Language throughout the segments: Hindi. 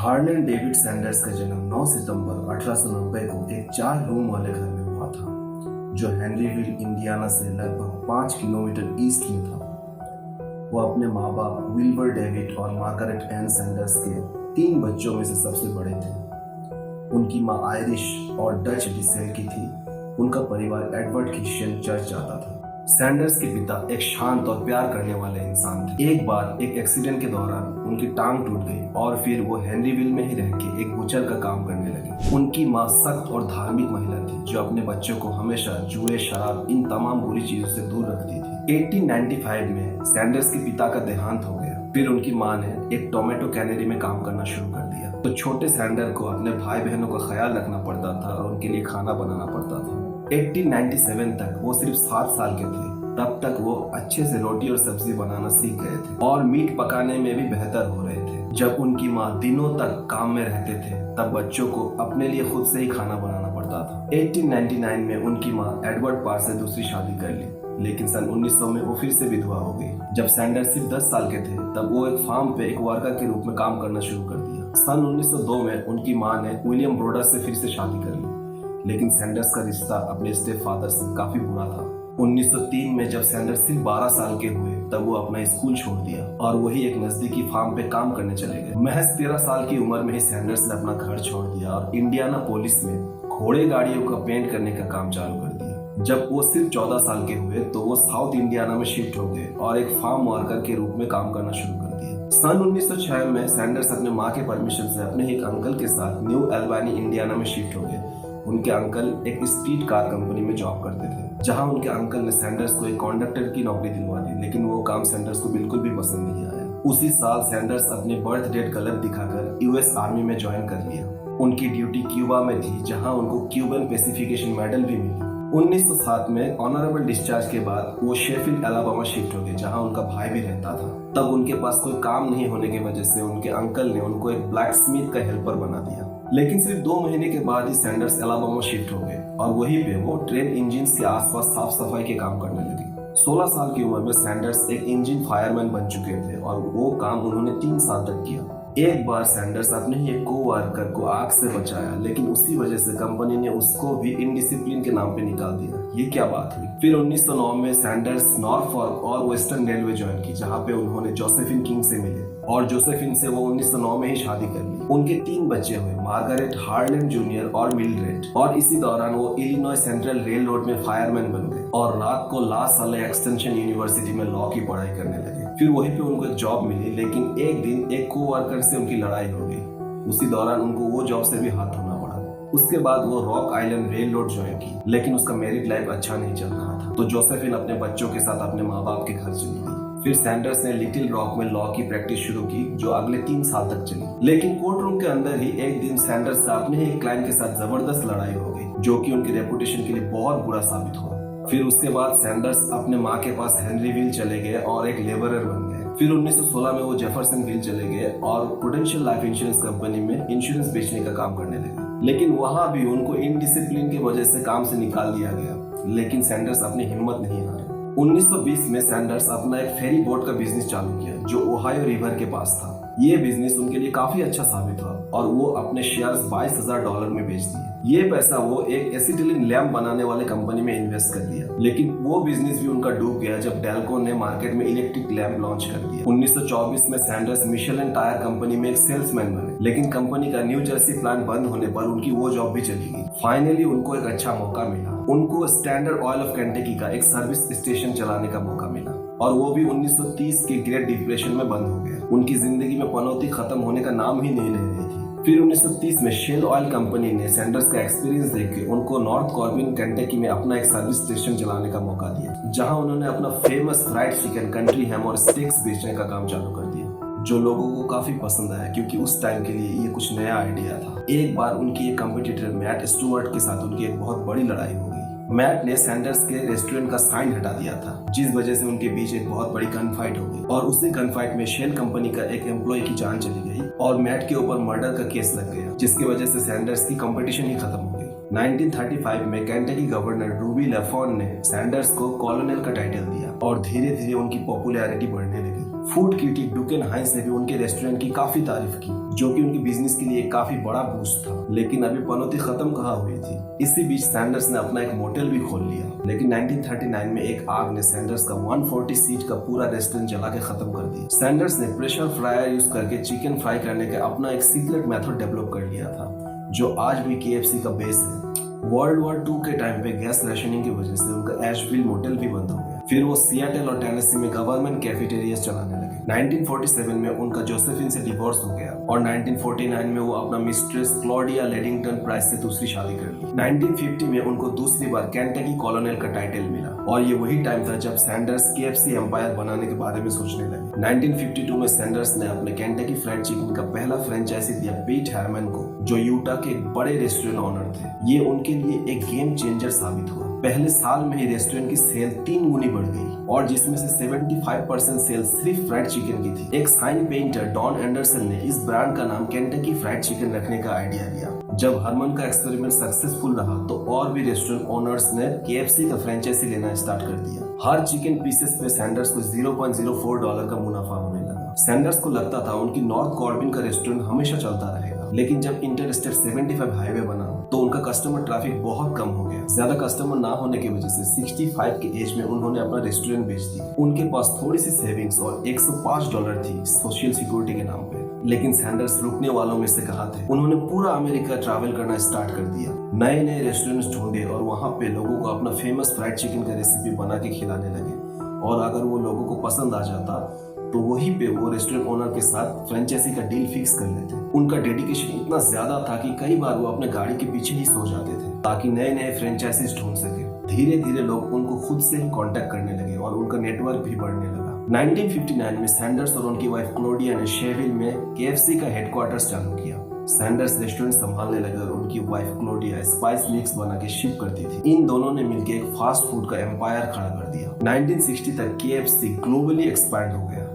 हार्लन डेविड सैंडर्स का जन्म 9 सितंबर 1890 को एक 4 रूम वाले घर में हुआ था, जो हेनरीविल, इंडियाना से लगभग 5 किलोमीटर ईस्ट में था। वो अपने माँ बाप विल्बर डेविड और मार्गरेट एन सैंडर्स के 3 बच्चों में से सबसे बड़े थे। उनकी माँ आयरिश और डच डिसेल की थी। उनका परिवार एडवर्ड क्रिश्चियन चर्च जाता था। सैंडर्स के पिता एक शांत और प्यार करने वाले इंसान थे। एक बार एक एक्सीडेंट के दौरान उनकी टांग टूट गई और फिर वो हेनरीविल में ही रह के एक बुचर का काम करने लगे। उनकी माँ सख्त और धार्मिक महिला थी, जो अपने बच्चों को हमेशा जुए, शराब, इन तमाम बुरी चीजों से दूर रखती थी। 1895 में सैंडर्स के पिता का देहांत हो गया। फिर उनकी माँ ने एक टोमेटो कैनरी में काम करना शुरू कर दिया। तो छोटे सैंडर को अपने भाई बहनों का ख्याल रखना पड़ता था और उनके लिए खाना बनाना पड़ता था। 1897 तक वो सिर्फ 7 साल के थे। तब तक वो अच्छे से रोटी और सब्जी बनाना सीख गए थे और मीट पकाने में भी बेहतर हो रहे थे। जब उनकी माँ दिनों तक काम में रहते थे, तब बच्चों को अपने लिए खुद से ही खाना बनाना पड़ता था। 1899 में उनकी माँ एडवर्ड पार से दूसरी शादी कर ली, लेकिन सन 1900 में वो फिर से विधवा हो गई। जब सैंडर्स सिर्फ 10 साल के थे, तब वो एक फार्म पे एक वर्कर के रूप में काम करना शुरू कर दिया। सन 1902 में उनकी माँ ने विलियम ब्रोडर से फिर से शादी कर ली, लेकिन सैंडर्स का रिश्ता अपने स्टेप फादर से काफी बुरा था। 1903 में जब सैंडर्स सिर्फ 12 साल के हुए, तब वो अपना स्कूल छोड़ दिया और वही एक नजदीकी फार्म पे काम करने चले गए। महज 13 साल की उम्र में ही सैंडर्स ने अपना घर छोड़ दिया और इंडियाना पोलिस में घोड़े गाड़ियों का पेंट करने का काम चालू कर दिया। जब वो सिर्फ 14 साल के हुए, तो वो साउथ इंडियाना में शिफ्ट हो गए और एक फार्म वर्कर के रूप में काम करना शुरू कर दिया। सन 1906 में सैंडर्स अपने माँ के परमिशन से अपने एक अंकल के साथ न्यू एल्बानी, इंडियाना में शिफ्ट हो गए। उनके अंकल एक स्ट्रीट कार कंपनी में जॉब करते थे, जहां उनके अंकल ने सैंडर्स को एक कंडक्टर की नौकरी दिलवा दी, लेकिन वो काम सैंडर्स को बिल्कुल भी पसंद नहीं आया। उसी साल सैंडर्स अपने बर्थ डेट गलत दिखाकर यूएस आर्मी में ज्वाइन कर लिया। उनकी ड्यूटी क्यूबा में थी, जहां उनको क्यूबन पैसिफिकेशन मेडल भी मिली। 1907 में ऑनरेबल डिस्चार्ज के बाद वो शेफील्ड, अलाबामा शिफ्ट हो गए, जहां उनका भाई भी रहता था। तब उनके पास कोई काम नहीं होने की वजह से उनके अंकल ने उनको एक ब्लैक स्मिथ का हेल्पर बना दिया। लेकिन सिर्फ 2 महीने के बाद ही सैंडर्स अलाबामा शिफ्ट हो गए और वहीं पे वो ट्रेन इंजिन के आसपास साफ सफाई के काम करने लगे। 16 साल की उम्र में सैंडर्स एक इंजन फायरमैन बन चुके थे और वो काम उन्होंने 3 साल तक किया। एक बार सैंडर्स अपने ही एक को-वर्कर को आग से बचाया, लेकिन उसी वजह से कंपनी ने उसको भी इनडिसिप्लिन के नाम पे निकाल दिया। ये क्या बात हुई? फिर 1909 में सैंडर्स नॉरफॉर्क और वेस्टर्न रेलवे ज्वाइन की, जहाँ पे उन्होंने जोसेफिन किंग से मिले और जोसेफिन से वो 1909 में ही शादी कर ली। उनके 3 बच्चे हुए, मार्गरेट, हार्लन जूनियर और मिल्ड्रेड। और इसी दौरान वो इलिनॉय सेंट्रल रेल रोड में फायरमैन बन गए और रात को ला साले एक्सटेंशन यूनिवर्सिटी में लॉ की पढ़ाई करने लगे। फिर वहीं पे उनको एक जॉब मिली, लेकिन एक दिन एक को-वर्कर से उनकी लड़ाई हो गई। उसी दौरान उनको वो जॉब से भी हाथ धोना पड़ा। उसके बाद वो rock island rail road join की, लेकिन उसका मैरिड लाइफ अच्छा नहीं चल रहा था, तो जोसेफिन अपने बच्चों के साथ अपने माँ बाप के घर चली गई। फिर सैंडर्स ने लिटिल रॉक में लॉ की प्रैक्टिस शुरू की, जो अगले 3 साल तक चली। लेकिन कोर्ट रूम के अंदर ही एक दिन सैंडर्स का अपने ही क्लाइंट के साथ जबरदस्त लड़ाई हो गई, जो कि उनकी रेपुटेशन के लिए बहुत बुरा साबित हुआ। फिर उसके बाद सैंडर्स अपने माँ के पास हेनरीविल चले गए और एक लेबरर बन गए। फिर 1916 में वो जेफरसनविल चले गए और प्रूडेंशियल लाइफ इंश्योरेंस कंपनी में इंश्योरेंस बेचने का काम करने लगे। लेकिन वहां भी उनको इनडिसिप्लिन की वजह से काम से निकाल दिया गया, लेकिन सैंडर्स अपनी हिम्मत नहीं हारे। 1920 में सैंडर्स अपना एक फेरी बोट का बिजनेस चालू किया, जो ओहायो रिवर के पास था। ये बिजनेस उनके लिए काफी अच्छा साबित हुआ और वो अपने शेयर्स $22,000 में बेच दिए। ये पैसा वो एक एसिटिलीन लैम्प बनाने वाले कंपनी में इन्वेस्ट कर दिया, लेकिन वो बिजनेस भी उनका डूब गया जब डेल्को ने मार्केट में इलेक्ट्रिक लैम्प लॉन्च कर दिया। 1924 में सैंडर्स मिशेलिन टायर कंपनी में एक सेल्समैन बने, लेकिन कंपनी का न्यू जर्सी प्लांट बंद होने पर उनकी वो जॉब भी चली गई। फाइनली उनको एक अच्छा मौका मिला। उनको स्टैंडर्ड ऑयल ऑफ केंटकी का एक सर्विस स्टेशन चलाने का मौका मिला और वो भी 1930 के ग्रेट डिप्रेशन में बंद हो गया। उनकी जिंदगी में पनौती खत्म होने का नाम ही नहीं ले रही थी। फिर 1930 में शेल ऑयल कंपनी ने सैंडर्स का एक्सपीरियंस देख उनको नॉर्थ कॉर्बिन, केंटकी में अपना एक सर्विस स्टेशन चलाने का मौका दिया, जहां उन्होंने अपना फेमस फ्राइड चिकन, कंट्री हैम और स्टेक्स बेचने का काम चालू कर दिया, जो लोगों को काफी पसंद आया, क्योंकि उस टाइम के लिए ये कुछ नया आइडिया था। एक बार उनकी एक कंपटीटर मैट स्टुअर्ट के साथ उनकी एक बहुत बड़ी लड़ाई हो गई। मैट ने सैंडर्स के रेस्टोरेंट का साइन हटा दिया था, जिस वजह से उनके बीच एक बहुत बड़ी गन फाइट हो गई और उसी गन फाइट में शेल कंपनी का एक एम्प्लॉय की जान चली गई और मैट के ऊपर मर्डर का केस लग गया, जिसकी वजह से सैंडर्स की कंपटीशन ही खत्म हो गई। 1935 में केंटकी गवर्नर रूबी लैफॉन ने सैंडर्स को कॉलोनल का टाइटल दिया और धीरे धीरे उनकी पॉपुलैरिटी बढ़ने लगी। फूड क्रिटिक डुकेन हाइंस ने भी उनके रेस्टोरेंट की काफी तारीफ की। जो कि उनके बिजनेस के लिए काफी बड़ा बूस्ट था। लेकिन अभी पनौती खत्म कहाँ हुई थी, इसी बीच सैंडर्स ने अपना एक मोटेल भी खोल लिया। लेकिन 1939 में एक आग ने सैंडर्स का 140 सीट का पूरा रेस्टोरेंट जला के खत्म कर दिया। सैंडर्स ने प्रेशर फ्रायर यूज करके चिकन फ्राई करने का अपना एक सीक्रेट मेथड डेवलप कर लिया था, जो आज भी KFC का बेस है। वर्ल्ड वॉर 2 के टाइम पे गैस रेशनिंग की वजह से उनका एशविल मोटेल भी बंद हो गया। फिर वो सियाटल और टेनेसी में गवर्नमेंट कैफेटेरियाज चलाने लगे। 1947 में उनका जोसेफिन से डिवोर्स हो गया और 1949 में वो अपना मिस्ट्रेस क्लॉडिया लेडिंगटन प्राइस से दूसरी शादी कर ली। 1950 में उनको दूसरी बार केंटकी कॉलोनल का टाइटल मिला और ये वही टाइम था जब सैंडर्स KFC एम्पायर बनाने के बारे में सोचने लगे। 1952 में सैंडर्स ने अपने केंटकी फ्राइड चिकन का पहला फ्रेंचाइजी दिया पीट हैरमन को, जो यूटा के एक बड़े रेस्टोरेंट ऑनर थे। ये उनके लिए एक गेम चेंजर साबित हुआ। पहले साल में ही रेस्टोरेंट की सेल 3 गुनी बढ़ गई और जिसमें से 75% सेल सिर्फ फ्राइड चिकन की थी। एक साइन पेंटर डॉन एंडरसन ने इस ब्रांड का नाम केंटकी फ्राइड चिकन रखने का आइडिया लिया। जब हरमन का एक्सपेरिमेंट सक्सेसफुल रहा तो और भी रेस्टोरेंट ओनर्स ने KFC का फ्रेंचाइजी लेना स्टार्ट कर दिया। हर चिकन पीसेस पे सैंडर्स को $0.04 का मुनाफा होने लगा। सैंडर्स को लगता था उनकी नॉर्थ कॉर्बिन का रेस्टोरेंट हमेशा चलता रहेगा, लेकिन जब इंटरस्टेट 75 हाईवे बना तो उनका कस्टमर ट्रैफिक बहुत कम हो गया। ज्यादा कस्टमर ना होने की वजह से 65 के एज में उन्होंने अपना रेस्टोरेंट बेच दिया। उनके पास थोड़ी सी सेविंग्स और $105 थी सोशल सिक्योरिटी के नाम पे। लेकिन सैंडर्स रुकने वालों में से कहा थे। उन्होंने पूरा अमेरिका ट्रैवल करना स्टार्ट कर दिया, नए नए रेस्टोरेंट्स ढूंढे और वहाँ पे लोगों को अपना फेमस फ्राइड चिकन का रेसिपी बना के खिलाने लगे। और अगर वो लोगों को पसंद आ जाता तो वहीं पे वो रेस्टोरेंट ओनर के साथ फ्रेंचाइजी का डील फिक्स कर लेते। उनका डेडिकेशन इतना ज्यादा था कि कई बार वो अपने गाड़ी के पीछे ही सो जाते थे ताकि नए नए फ्रेंचाइजीज ढूंढ सके। धीरे धीरे लोग उनको खुद से ही कांटेक्ट करने लगे और उनका नेटवर्क भी बढ़ने लगा। 1959 में सैंडर्स और उनकी वाइफ क्लोडिया ने शेविल में KFC का हेडक्वार्टर्स चालू किया। सैंडर्स रेस्टोरेंट संभालने लगे और उनकी वाइफ क्लोडिया स्पाइस मिक्स बना के शिप करती थी। इन दोनों ने मिलकर एक फास्ट फूड का एम्पायर खड़ा कर दिया। 1960 तक KFC ग्लोबली एक्सपैंड हो गया।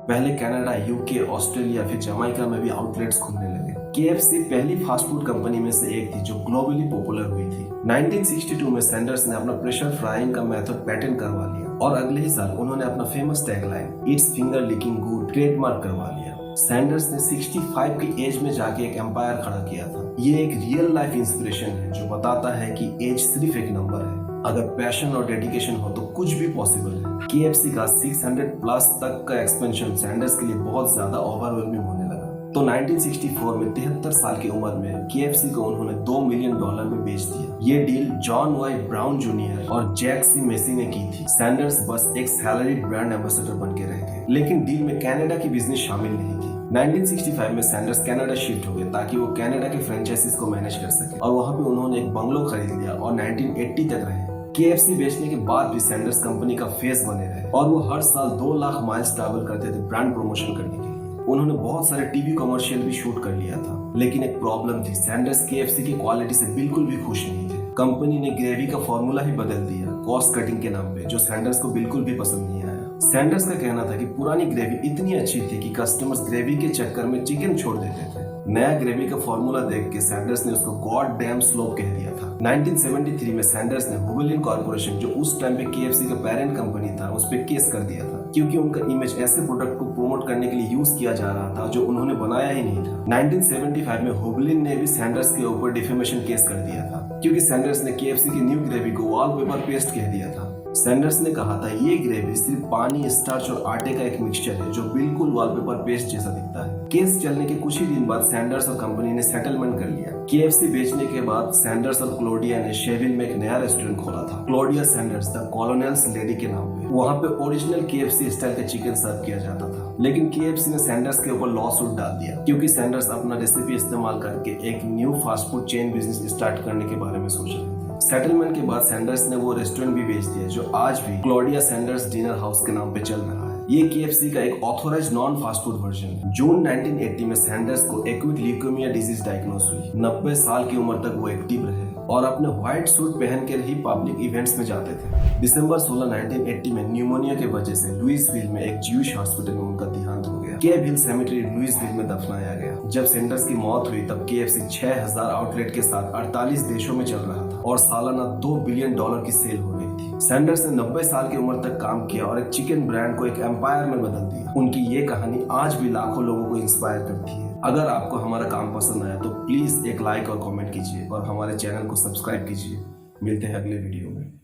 पहले कनाडा, UK, ऑस्ट्रेलिया, फिर जमाइका में भी आउटलेट्स खुलने लगे। KFC पहली फास्ट फूड कंपनी में से एक थी जो ग्लोबली पॉपुलर हुई थी। 1962 में सैंडर्स ने अपना प्रेशर फ्राइंग का मेथड पेटेंट करवा लिया और अगले ही साल उन्होंने अपना famous tagline it's finger licking good trademark करवा लिया। सैंडर्स ने 65 की एज में जाके एक एम्पायर खड़ा किया था। ये एक रियल लाइफ इंस्पिरेशन है जो बताता है कि एज सिर्फ एक नंबर है, अगर पैशन और डेडिकेशन हो तो कुछ भी पॉसिबल है। KFC का 600 प्लस तक का एक्सपेंशन सैंडर्स के लिए बहुत ज्यादा ओवरवेलमिंग होने लगा। तो 1964 में 73 साल की उम्र में KFC को उन्होंने $2 मिलियन में बेच दिया। ये deal John Y Brown junior और जैक सी मेसी ने की थी। सैंडर्स बस एक सैलरीड ब्रांड एम्बेसडर बन के रह गए, लेकिन डील में कनाडा की बिजनेस शामिल नहीं थी। 1965 में सैंडर्स कनाडा शिफ्ट हो गए ताकि वो कनाडा के फ्रेंचाइजीज को मैनेज कर सके और वहाँ पे उन्होंने एक बंगलो खरीद लिया और 1980 तक रहे। KFC बेचने के बाद भी सैंडर्स कंपनी का फेस बने रहे और वो हर साल 2 लाख माइल्स ट्रैवल करते थे ब्रांड प्रमोशन करने के लिए। उन्होंने बहुत सारे टीवी कमर्शियल भी शूट कर लिया था, लेकिन एक प्रॉब्लम थी, सैंडर्स KFC की क्वालिटी से बिल्कुल भी खुश नहीं थे। कंपनी ने ग्रेवी का फॉर्मूला ही बदल दिया कॉस्ट कटिंग के नाम पे, जो सैंडर्स को बिल्कुल भी पसंद नहीं आया। सैंडर्स का कहना था कि पुरानी ग्रेवी इतनी अच्छी थी कि कस्टमर्स ग्रेवी के चक्कर में चिकन छोड़ देते थे। नया ग्रेवी का फॉर्मूला देख के सैंडर्स ने उसको गॉड डैम स्लोप कह दिया था। 1973 में सैंडर्स ने हुबलिन कॉर्पोरेशन, जो उस टाइम पे KFC का पेरेंट कंपनी था, उस पे केस कर दिया था क्योंकि उनका इमेज ऐसे प्रोडक्ट को प्रमोट करने के लिए यूज किया जा रहा था जो उन्होंने बनाया ही नहीं था। 1975 में हुबलिन ने भी सैंडर्स के ऊपर डिफेमेशन केस कर दिया था क्योंकि सैंडर्स ने KFC की न्यू ग्रेवी को वॉलपेपर पेस्ट कह दिया था। सैंडर्स ने कहा था ये ग्रेवी सिर्फ पानी, स्टार्च और आटे का एक मिक्सचर है जो बिल्कुल वॉलपेपर पेस्ट जैसा दिखता है। केस चलने के कुछ ही दिन बाद सैंडर्स और कंपनी ने सेटलमेंट कर लिया। KFC बेचने के बाद सैंडर्स और क्लोडिया ने शेविल में एक नया रेस्टोरेंट खोला था, क्लोडिया सैंडर्स द कॉलोनल्स लेडी के नाम पे। वहाँ पे ओरिजिनल KFC स्टाइल का चिकन सर्व किया जाता था, लेकिन KFC ने सैंडर्स के ऊपर लॉ सूट डाल दिया क्योंकि सैंडर्स अपना रेसिपी इस्तेमाल करके एक new fast food chain business start करने के बारे में सोच रहे थे। सेटलमेंट के बाद सैंडर्स ने वो रेस्टोरेंट भी बेच दिया जो आज भी क्लोडिया सैंडर्स डिनर हाउस के नाम पे चल रहा है। ये KFC का एक authorized non fast food version है। जून 1980 में सैंडर्स को एक्यूट ल्यूकेमिया डिजीज डायग्नोस हुई। 90 साल की उम्र तक वो एक्टिव रहे और अपने व्हाइट सूट पहन कर ही पब्लिक इवेंट्स में जाते थे। दिसंबर 16, 1980 में न्यूमोनिया की वजह से लुइसविल में एक ज्यूइश हॉस्पिटल में उनका देहांत हो गया। केव हिल सेमेट्री लुइसविल में दफनाया गया। जब सैंडर्स की मौत हुई तब KFC 6000 आउटलेट के साथ 48 देशों में चल रहा था और सालाना $2 बिलियन की सेल हो रही थी। सैंडर्स ने 90 साल की उम्र तक काम किया और एक चिकन ब्रांड को एक एम्पायर में बदल दिया। उनकी ये कहानी आज भी लाखों लोगों को इंस्पायर करती है। अगर आपको हमारा काम पसंद आया तो प्लीज एक लाइक और कमेंट कीजिए और हमारे चैनल को सब्सक्राइब कीजिए। मिलते हैं अगले वीडियो में।